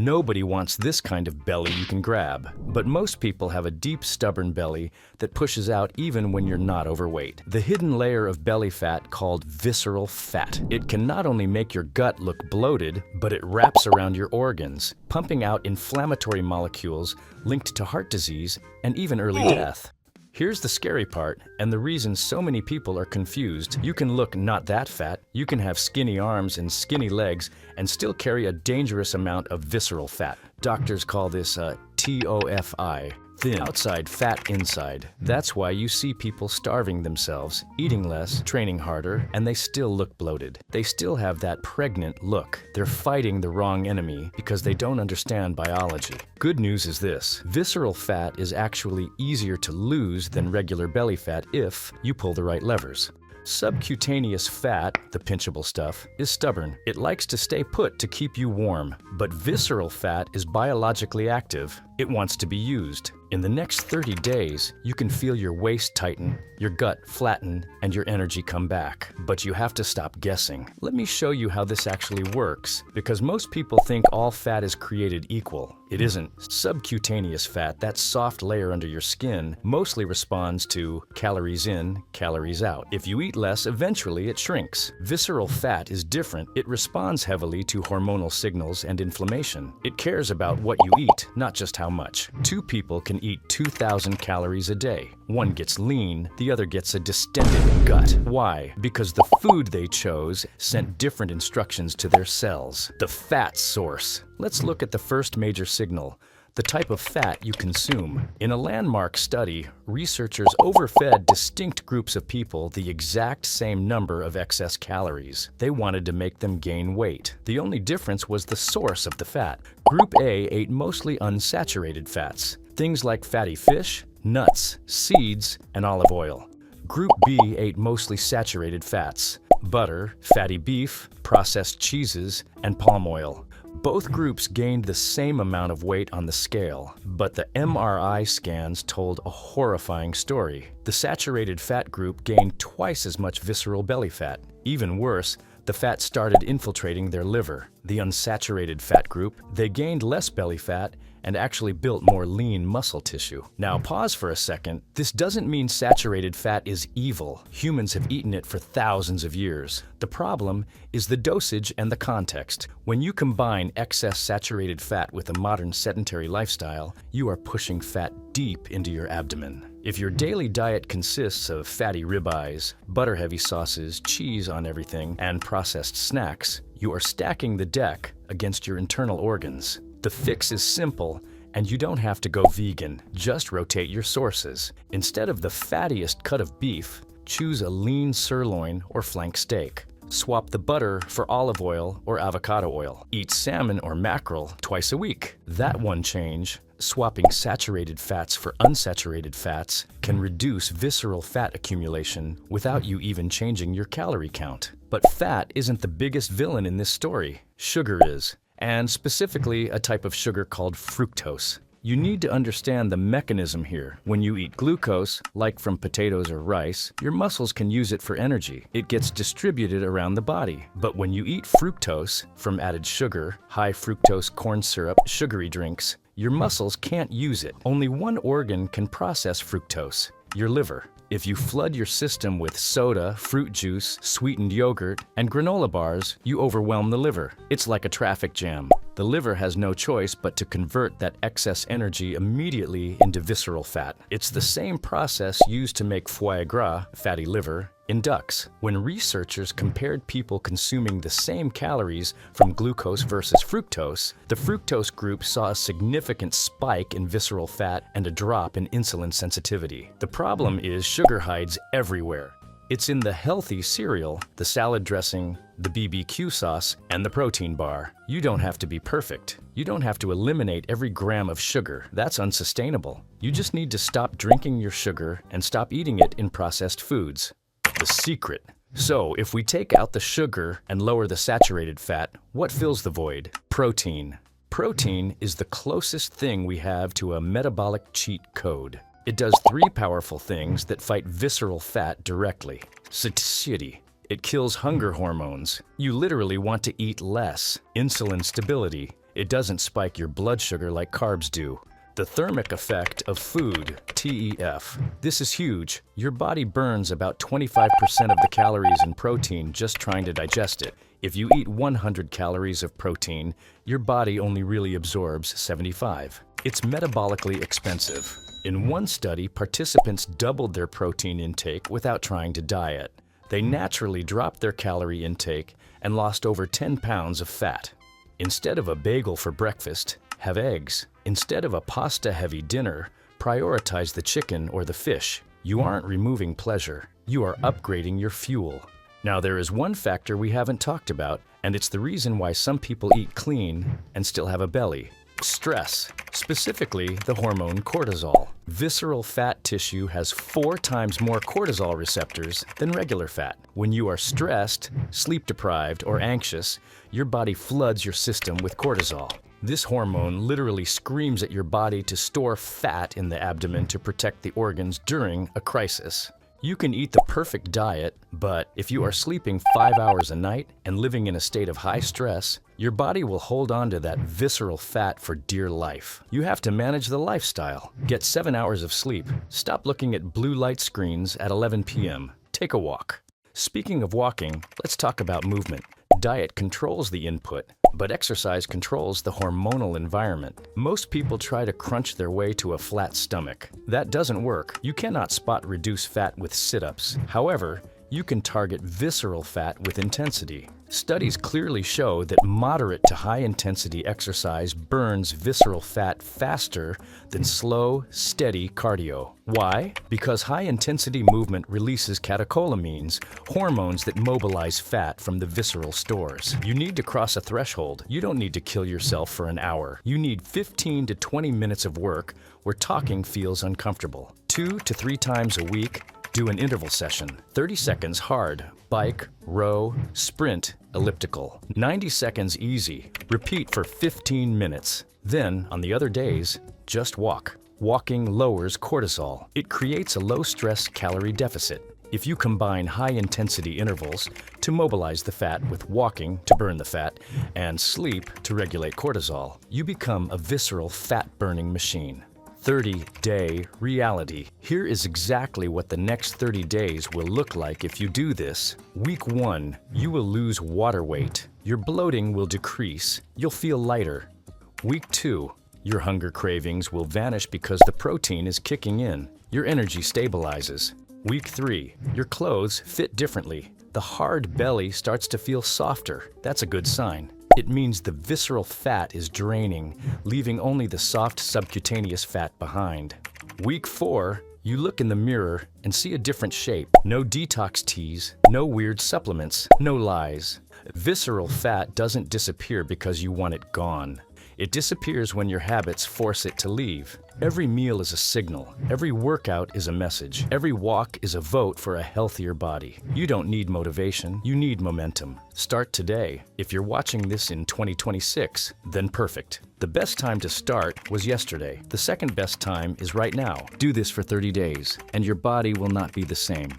Nobody wants this kind of belly you can grab, but most people have a deep, stubborn belly that pushes out even when you're not overweight. The hidden layer of belly fat called visceral fat. It can not only make your gut look bloated, but it wraps around your organs, pumping out inflammatory molecules linked to heart disease and even early death. Here's the scary part, and the reason so many people are confused. You can look not that fat, you can have skinny arms and skinny legs, and still carry a dangerous amount of visceral fat. Doctors call this TOFI. Thin outside, fat inside. That's why you see people starving themselves, eating less, training harder, and they still look bloated. They still have that pregnant look. They're fighting the wrong enemy because they don't understand biology. Good news is this: visceral fat is actually easier to lose than regular belly fat if you pull the right levers. Subcutaneous fat, the pinchable stuff, is stubborn. It likes to stay put to keep you warm. But visceral fat is biologically active. It wants to be used. In the next 30 days, you can feel your waist tighten, your gut flatten, and your energy come back. But you have to stop guessing. Let me show you how this actually works, because most people think all fat is created equal. It isn't. Subcutaneous fat, that soft layer under your skin, mostly responds to calories in, calories out. If you eat less, eventually it shrinks. Visceral fat is different. It responds heavily to hormonal signals and inflammation. It cares about what you eat, not just how much. Two people can eat 2,000 calories a day. One gets lean, the other gets a distended gut. Why? Because the food they chose sent different instructions to their cells. The fat source. Let's look at the first major signal: the type of fat you consume. In a landmark study, researchers overfed distinct groups of people the exact same number of excess calories. They wanted to make them gain weight. The only difference was the source of the fat. Group A ate mostly unsaturated fats, things like fatty fish, nuts, seeds, and olive oil. Group B ate mostly saturated fats, butter, fatty beef, processed cheeses, and palm oil. Both groups gained the same amount of weight on the scale, but the MRI scans told a horrifying story. The saturated fat group gained twice as much visceral belly fat. Even worse, the fat started infiltrating their liver. The unsaturated fat group, they gained less belly fat and actually built more lean muscle tissue. Now pause for a second. This doesn't mean saturated fat is evil. Humans have eaten it for thousands of years. The problem is the dosage and the context. When you combine excess saturated fat with a modern sedentary lifestyle, you are pushing fat deep into your abdomen. If your daily diet consists of fatty ribeyes, butter-heavy sauces, cheese on everything, and processed snacks, you are stacking the deck against your internal organs. The fix is simple, and you don't have to go vegan. Just rotate your sources. Instead of the fattiest cut of beef, choose a lean sirloin or flank steak. Swap the butter for olive oil or avocado oil. Eat salmon or mackerel twice a week. That one change, swapping saturated fats for unsaturated fats, can reduce visceral fat accumulation without you even changing your calorie count. But fat isn't the biggest villain in this story. Sugar is. And specifically a type of sugar called fructose. You need to understand the mechanism here. When you eat glucose, like from potatoes or rice, your muscles can use it for energy. It gets distributed around the body. But when you eat fructose from added sugar, high fructose corn syrup, sugary drinks, your muscles can't use it. Only one organ can process fructose: your liver. If you flood your system with soda, fruit juice, sweetened yogurt, and granola bars, you overwhelm the liver. It's like a traffic jam. The liver has no choice but to convert that excess energy immediately into visceral fat. It's the same process used to make foie gras, fatty liver, in ducks. When researchers compared people consuming the same calories from glucose versus fructose, the fructose group saw a significant spike in visceral fat and a drop in insulin sensitivity. The problem is sugar hides everywhere. It's in the healthy cereal, the salad dressing, the BBQ sauce, and the protein bar. You don't have to be perfect. You don't have to eliminate every gram of sugar. That's unsustainable. You just need to stop drinking your sugar and stop eating it in processed foods. The secret. So, if we take out the sugar and lower the saturated fat, what fills the void? Protein. Protein is the closest thing we have to a metabolic cheat code. It does three powerful things that fight visceral fat directly. Satiety. It kills hunger hormones. You literally want to eat less. Insulin stability. It doesn't spike your blood sugar like carbs do. The thermic effect of food, TEF. This is huge. Your body burns about 25% of the calories in protein just trying to digest it. If you eat 100 calories of protein, your body only really absorbs 75. It's metabolically expensive. In one study, participants doubled their protein intake without trying to diet. They naturally dropped their calorie intake and lost over 10 pounds of fat. Instead of a bagel for breakfast, have eggs. Instead of a pasta-heavy dinner, prioritize the chicken or the fish. You aren't removing pleasure. You are upgrading your fuel. Now, there is one factor we haven't talked about, and it's the reason why some people eat clean and still have a belly. Stress, specifically the hormone cortisol. Visceral fat tissue has 4 times more cortisol receptors than regular fat. When you are stressed, sleep-deprived, or anxious, your body floods your system with cortisol. This hormone literally screams at your body to store fat in the abdomen to protect the organs during a crisis. You can eat the perfect diet, but if you are sleeping 5 hours a night and living in a state of high stress, your body will hold on to that visceral fat for dear life. You have to manage the lifestyle. Get 7 hours of sleep. Stop looking at blue light screens at 11 p.m. Take a walk. Speaking of walking, let's talk about movement. Diet controls the input, but exercise controls the hormonal environment. Most people try to crunch their way to a flat stomach. That doesn't work. You cannot spot reduce fat with sit-ups. However, you can target visceral fat with intensity. Studies clearly show that moderate to high-intensity exercise burns visceral fat faster than slow, steady cardio. Why? Because high-intensity movement releases catecholamines, hormones that mobilize fat from the visceral stores. You need to cross a threshold. You don't need to kill yourself for an hour. You need 15 to 20 minutes of work where talking feels uncomfortable. 2 to 3 times a week, do an interval session. 30 seconds hard, bike, row, sprint, elliptical. 90 seconds easy. Repeat for 15 minutes. Then, on the other days, just walk. Walking lowers cortisol. It creates a low-stress calorie deficit. If you combine high-intensity intervals to mobilize the fat with walking to burn the fat and sleep to regulate cortisol, you become a visceral fat-burning machine. 30-day reality. Here is exactly what the next 30 days will look like if you do this. Week 1, you will lose water weight. Your bloating will decrease. You'll feel lighter. Week 2, your hunger cravings will vanish because the protein is kicking in. Your energy stabilizes. Week 3, your clothes fit differently. The hard belly starts to feel softer. That's a good sign. It means the visceral fat is draining, leaving only the soft subcutaneous fat behind. Week 4, you look in the mirror and see a different shape. No detox teas, no weird supplements, no lies. Visceral fat doesn't disappear because you want it gone. It disappears when your habits force it to leave. Every meal is a signal. Every workout is a message. Every walk is a vote for a healthier body. You don't need motivation, you need momentum. Start today. If you're watching this in 2026, then perfect. The best time to start was yesterday. The second best time is right now. Do this for 30 days, and your body will not be the same.